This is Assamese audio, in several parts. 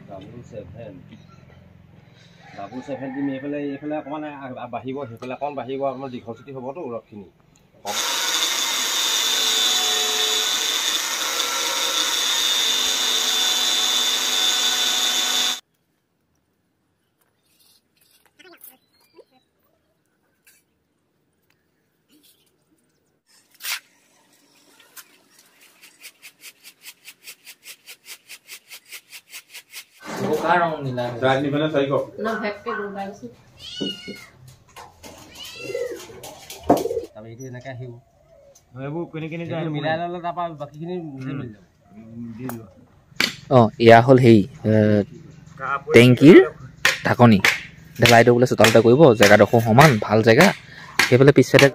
ডাবুল 7 দিম এইফালে অকণমান বাঢ়িব সেইফালে অকণমান বাঢ়িব আপোনাৰ দীঘল ছুটি হ'বতো ৰথখিনি Bukarong nila. Dahil ni mana saya kok? No happy bukan sih. Tapi itu enaknya hiu. Ibu kini jangan milai lalu apa baki kini bisa miljam. Oh, iya hol hei. Tengkir ঢাকনি ঢেলাই দিবলৈ চোতালতে কৰিব জেগাডোখৰ সমান ভাল জেগা সেইফালে পিছফালে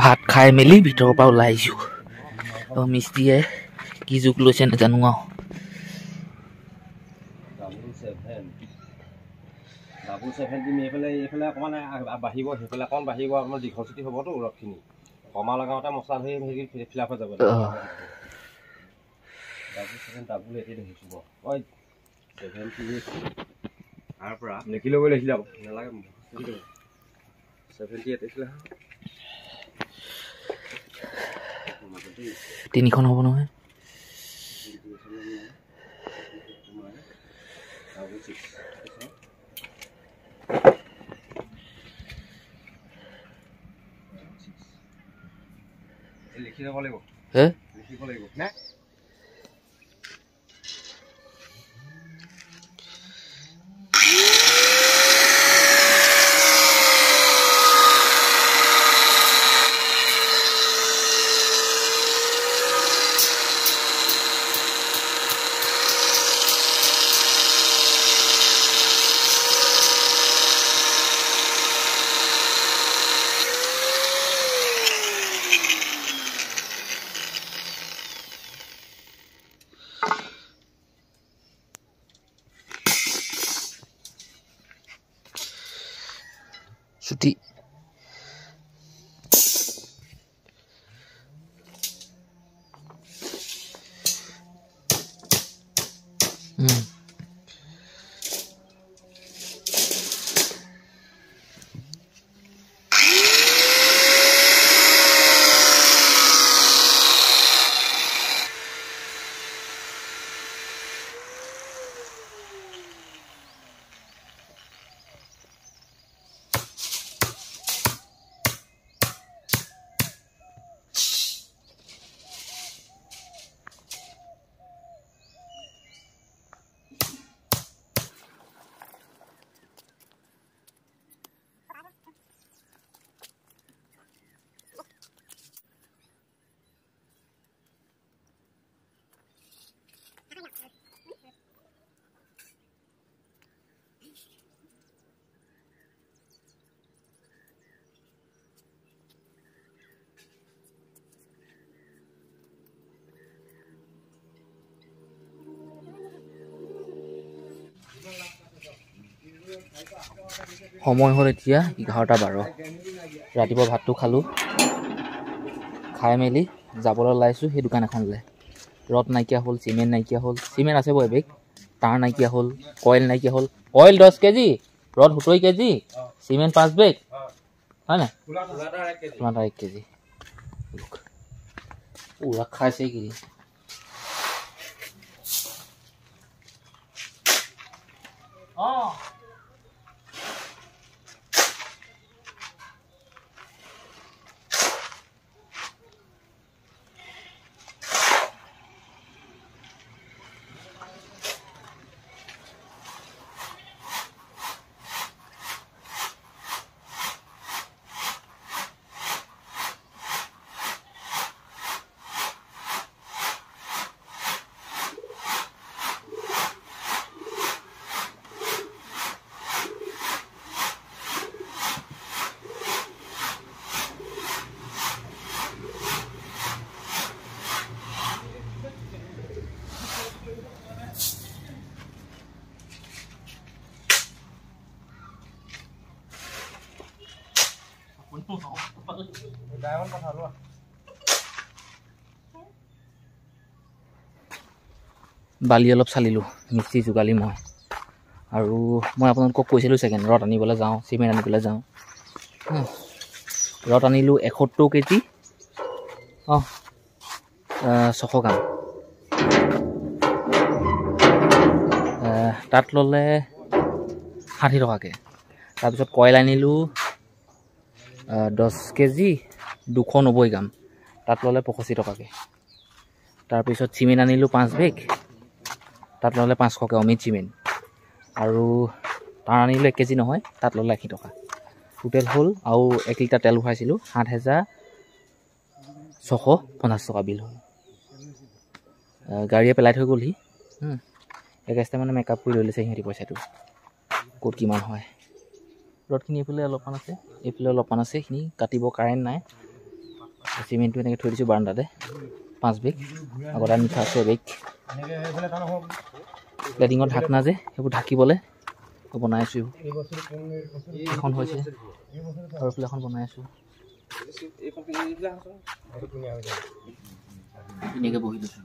ভাত খাই মেলি ভিতৰৰ পৰা ওলাই আহিছো আৰু মিস্ত্ৰীয়ে কি জোক লৈছে নাজানো আৰু ডাবুল 7 দিম এইফালে অকণমান বাঢ়িব সেইফালে অকণমান বাঢ়িব আপোনাৰ দীঘল ছুটি হ'বতো ৰথখিনি কমা লগাওঁতে মছলা ধৰি হেৰি ফিলাপ হৈ যাব ডাবুল এটি দেখিছোঁ ঐ 78 তাৰ পৰা লিখি ল'ব লিখি যাব নালাগে 78 আছিলে তিনিখন হ'ব নহয় লিখি যাব লাগিব লিখিব লাগিব নে ছুটি সময় হ'ল এতিয়া 11:12 ৰাতিপুৱা ভাতটো খালো খাই মেলি যাবলৈ লাইছো সেই দোকান এখনলৈ ৰড নাইকিয়া হ'ল সিমেন্ট নাইকিয়া হ'ল সিমেন্ট আছে বয় বেগ তার নাইকিয়া হ'ল কয়েল নাইকিয়া হ'ল coil 10 KG rod 70 KG cement 5 বেগ হয় না পুরা 1 কেজি পুরা খাইছে কি বালি অলপ চালিলোঁ মিস্ত্ৰী যোগালি মই আৰু মই আপোনালোকক কৈছিলোঁ ছেকেণ্ড ৰদ আনিবলৈ যাওঁ চিমেণ্ট আনিবলৈ যাওঁ ৰদ আনিলোঁ 71 কেজি 600 গ্ৰাম তাত ল'লে 60 টকাকৈ তাৰপিছত কইল আনিলোঁ 10 কেজি 290 গ্ৰাম তাত ল'লে 85 টকাকৈ তাৰপিছত চিমেণ্ট আনিলোঁ 5 বেগ তাত ল'লে 500কৈ অমিত চিমেণ্ট আৰু তাৰ আনিলোঁ 1 কেজি নহয় তাত ল'লে 80 টকা টোটেল হ'ল আৰু 1 লিটাৰ তেল ভৰাইছিলোঁ 7,650 টকা বিল হ'ল গাড়ীয়ে পেলাই থৈ গ'লহি একেষ্টে মানে মেকআপ কৰি লৈ লৈছে সিহঁতি পইচাটো ক'ত কিমান হয় ৰদখিনি এইফালে অলপমান আছে এইফালে অলপমান আছে সেইখিনি কাটিব কাৰেণ্ট নাই চিমেণ্টটো এনেকৈ থৈ দিছোঁ বাৰাণ্ডাতে 5 বেগ আগত আনি থোৱা আছে বেগ লেডিঙৰ ঢাকনা যে সেইবোৰ ঢাকিবলৈ বনাই আছোঁ এখন হৈছে আৰু এইফালে এখন বনাই আছোঁ ধুনীয়াকৈ বহি লৈছোঁ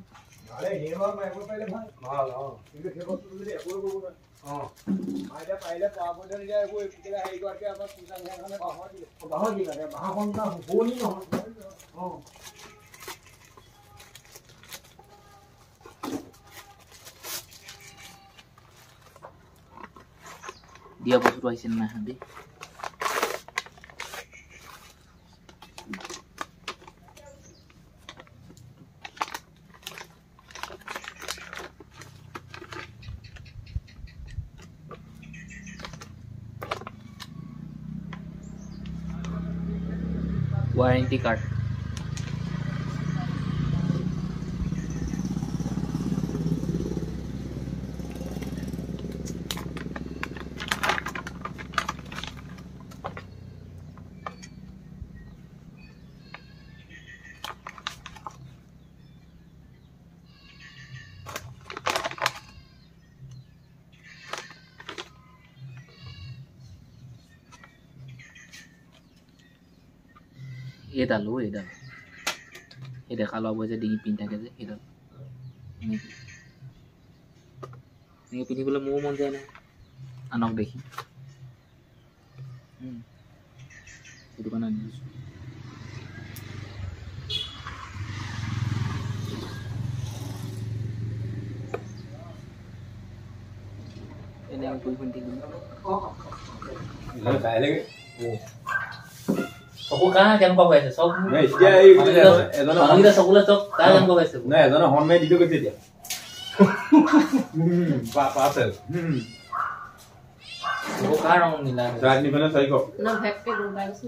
দিয়া বস্তুটো আহিছে নাই হাঁদি वारंटी कार्ड এডাল এই দেখা ল'ব যে ডিঙি পিন্ধি থাকে যে সেইডাল এনেকৈ পিন্ধিবলৈ মোৰো মন যায় নাই আনক দেখি সেইটো কাৰণে আনি দিছোঁ এনেকৈ কৰি পিন্ধি চকু কাহ কেনেকুৱা হৈ আছে চব এতিয়া চকুলে চব কাহ কেনেকুৱা হৈ আছে নাই এজনে হৰ্ণ মাৰি দিটো গৈছে এতিয়া পাৰ্চেল চকু কাহ ৰং নীলা ৰাত নিবলে চাইক না ভেপকে লগাইছো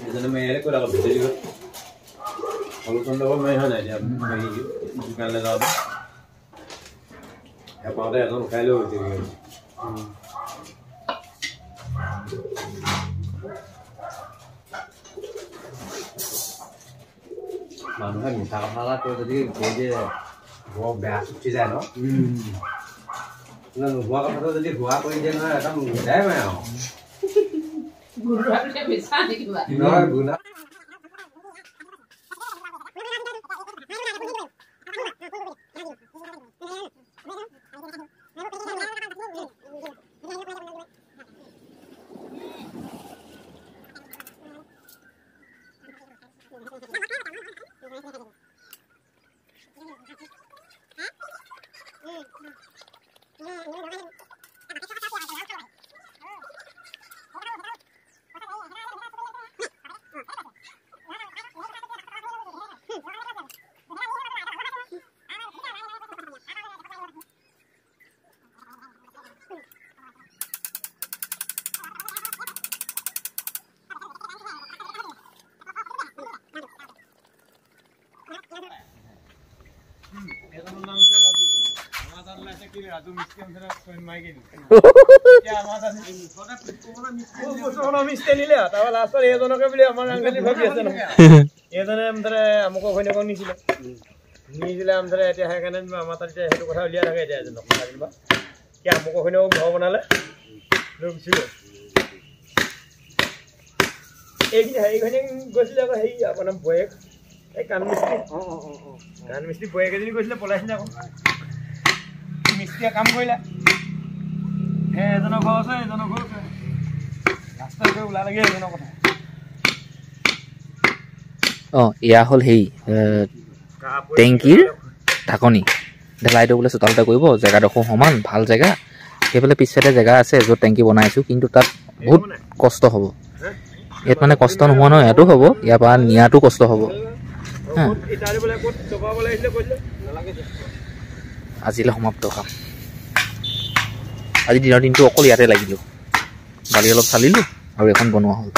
এজনে মেৰে কৰা ভিডিঅ দিব অলপমান দব মই হয় নাই দিয়া দোকানলৈ যাওঁ এপাওঁতে এজন উঠাই লৈ গৈছে মানুহে মিঠা কথা এটা কৈ যদি কৈ দিয়ে বৰ বেয়া উঠি যায় ন নোহোৱা কথাটো যদি হোৱা কৰি দিয়ে নহয় একদম মিঠাই মাৰে আৰু গুণা राजू मिस्त्री अंदर कोण मागे क्या आवाज আছে ওসব মিস্ত্রি নিলে তাও লাস্ট এজনকে বলি আমার আঙ্কেলি ভাবি আছে না এজনে আমদরে আমকো কইনে কোন নিছিলে আমদরে এটা হেকানে আমার তাতে হেতু কথা উলিয়া রাখে যায় এজন লাগিবা কি আমক হইনে ঘৰ বনালে লৈ গুচি গ'ল এইখিনি হেৰিখনে গৈছিলে আকৌ হেৰি আপোনাৰ বয়েক এই কাণ মিস্ত্ৰী বয়েক এজনী গৈছিলে পলাইছিলে আকৌ মিস্ত্ৰীয়ে কাম কৰিলে সেই এজনৰ ঘৰ আছে এজনৰ ঘৰ আছে ৰাস্তাতে ওলালেগে এজনৰ কথা এয়া হ'ল সেই টেংকিৰ ঢাকনি ঢেলাইটো বোলে চোতালতে কৰিব জেগাডোখৰ সমান ভাল জেগা সেইফালে পিছচাইডে জেগা আছে য'ত টেংকি বনাইছোঁ কিন্তু তাত বহুত কষ্ট হ'ব ইয়াত মানে কষ্ট নোহোৱা নহয় ইয়াতো হ'ব ইয়াৰ পৰা নিয়াটো কষ্ট হ'ব আজিলৈ সমাপ্ত কাম আজি দিনৰ দিনটো অকল ইয়াতে লাগিলোঁ বালি অলপ চালিলোঁ আৰু এখন বনোৱা হ'ল